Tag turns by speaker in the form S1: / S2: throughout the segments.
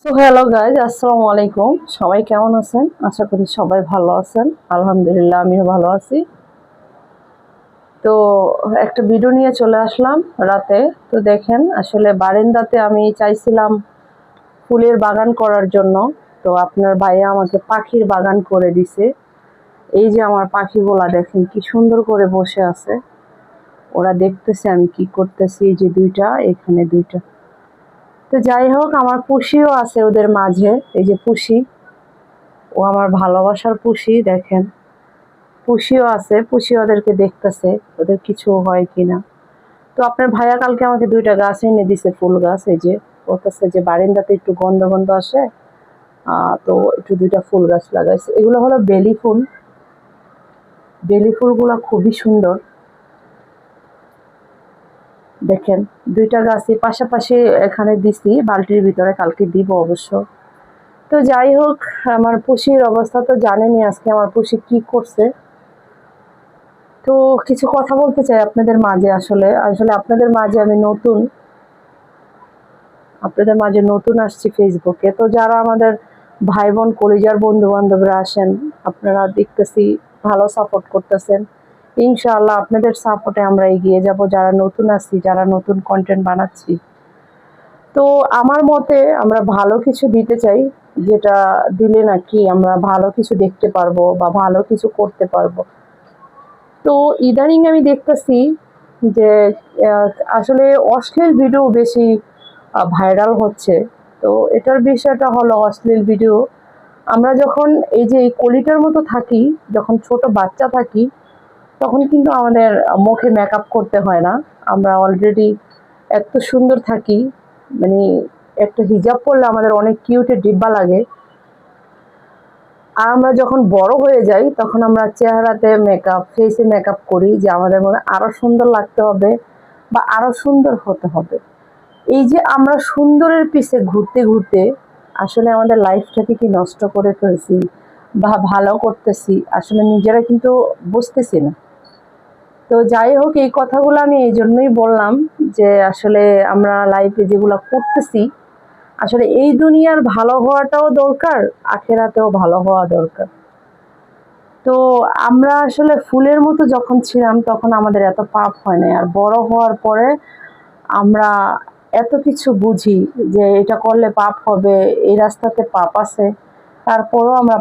S1: তো hello guys, আসসালামু আলাইকুম। সবাই কেমন আছেন? আশা করি সবাই ভালো আছেন। আলহামদুলিল্লাহ, আমিও ভালো আছি। তো একটা ভিডিও নিয়ে চলে আসলাম রাতে। তো দেখেন, আসলে বারান্দাতে আমি চাইছিলাম ফুলের বাগান করার জন্য। তো আপনার ভাইয়া আমাকে পাখির বাগান করে দিছে। এই যে আমার পাখিগুলা দেখেন কি সুন্দর করে বসে আছে, ওরা দেখতেছে আমি কি করতেছি। এই যে দুইটা, এখানে দুইটা। তো যাই হোক, আমার পুষিও আছে ওদের মাঝে। এই যে পুষি, ও আমার ভালোবাসার পুষি। দেখেন, পুষিও আছে, পুষি ওদেরকে দেখতেছে ওদের কিছু হয় কিনা। তো আপনার ভাইয়া কালকে আমাকে দুইটা গাছ এনে দিছে, ফুল গাছ। এই যে বলতেছে যে বারিন্দাতে একটু গন্ধ গন্ধ আসে, তো একটু দুইটা ফুল গাছ লাগাইছে। এগুলো হলো বেলি ফুল। বেলি ফুলগুলো খুবই সুন্দর। দেখেন, দুইটা গাছই পাশাপাশি এখানে দিছি বালতির ভিতরে, কালকে দিব অবশ্য। তো যাই হোক, আমার পুষির অবস্থা তো জানেনই, আজকে আমার পুষি কি করছে। তো কিছু কথা বলতে চাই আপনাদের মাঝে। আসলে আসলে আপনাদের মাঝে আমি নতুন, আপনাদের মাঝে নতুন আসছি ফেসবুকে। তো যারা আমাদের ভাই বোন কলিজার বন্ধু বান্ধবরা আসেন, আপনারা দেখতেছি ভালো সাপোর্ট করতেছেন। ইনশাআল্লাহ আপনাদের সাপোর্টে আমরা এগিয়ে যাব, যারা নতুন আসছি, যারা নতুন কন্টেন্ট বানাচ্ছি। তো আমার মতে আমরা ভালো কিছু দিতে চাই, যেটা দিলে নাকি আমরা ভালো কিছু দেখতে পারবো বা ভালো কিছু করতে পারবো। তো ইদানিং আমি দেখতেছি যে আহ, আসলে অশ্লীল ভিডিও বেশি ভাইরাল হচ্ছে। তো এটার বিষয়টা হলো অশ্লীল ভিডিও। আমরা যখন এই যে এই কলিটার মতো থাকি, যখন ছোট বাচ্চা থাকি, তখন কিন্তু আমাদের মুখে মেকআপ করতে হয় না। আমরা অলরেডি এত সুন্দর থাকি, মানে একটা হিজাব পরলে আমাদের অনেক কিউটের ডিব্বা লাগে। আর আমরা যখন বড় হয়ে যাই, তখন আমরা চেহারাতে মেকআপ, ফেসে মেকআপ করি যে আমাদের মনে আরো সুন্দর লাগতে হবে বা আরো সুন্দর হতে হবে। এই যে আমরা সুন্দরের পিছে ঘুরতে ঘুরতে আসলে আমাদের লাইফটাকে কি নষ্ট করে ফেলছি বা ভালো করতেছি, আসলে নিজেরা কিন্তু বুঝতেছি না। তো যাই হোক, এই কথাগুলো আমি এই জন্যই বললাম যে আসলে আমরা লাইফে যেগুলো করতেছি, আসলে এই দুনিয়ার ভালো হওয়াটাও দরকার, আখেরাতেও ভালো হওয়া দরকার। তো আমরা আসলে ফুলের মতো যখন ছিলাম, তখন আমাদের এত পাপ হয় না। আর বড় হওয়ার পরে আমরা এত কিছু বুঝি যে এটা করলে পাপ হবে, এই রাস্তাতে পাপ আছে, তারপরও আমরা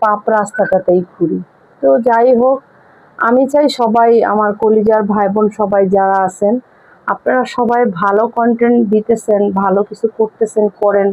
S1: পাপ রাস্তাটাতেই ঘুরি। তো যাই হোক, আমি চাই সবাই, আমার কলিজার ভাই বোন সবাই যারা আছেন, আপনারা সবাই ভালো কন্টেন্ট দিতেছেন, ভালো কিছু করতেছেন, করেন।